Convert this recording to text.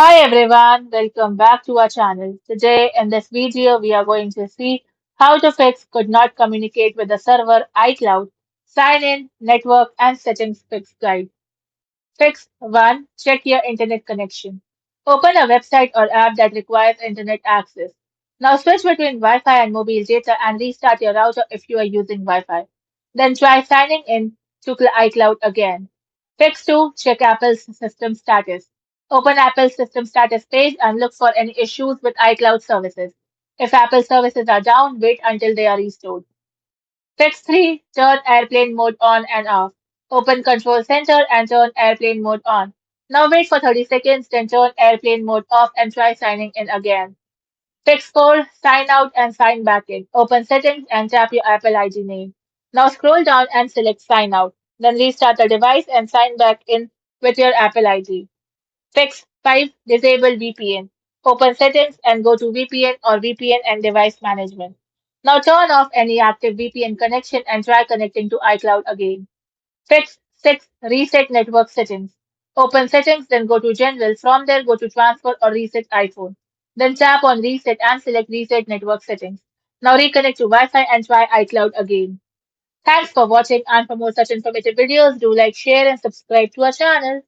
Hi everyone, welcome back to our channel. Today in this video we are going to see how to fix could not communicate with the server iCloud, sign in, network and settings fix guide. Fix 1. Check your internet connection. Open a website or app that requires internet access. Now switch between Wi-Fi and mobile data and restart your router if you are using Wi-Fi. Then try signing in to iCloud again. Fix 2. Check Apple's system status. Open Apple's system status page and look for any issues with iCloud services. If Apple services are down, wait until they are restored. Fix 3. Turn airplane mode on and off. Open Control Center and turn airplane mode on. Now wait for 30 seconds, then turn airplane mode off and try signing in again. Fix 4. Sign out and sign back in. Open Settings and tap your Apple ID name. Now scroll down and select Sign out. Then restart the device and sign back in with your Apple ID. Fix 5. Disable VPN. Open Settings and go to VPN or VPN and Device Management. Now turn off any active VPN connection and try connecting to iCloud again. Fix 6. Reset network settings. Open Settings, then go to General. From there, go to Transfer or Reset iPhone. Then tap on Reset and select Reset network settings. Now reconnect to Wi-Fi and try iCloud again. Thanks for watching, and for more such informative videos, do like, share and subscribe to our channel.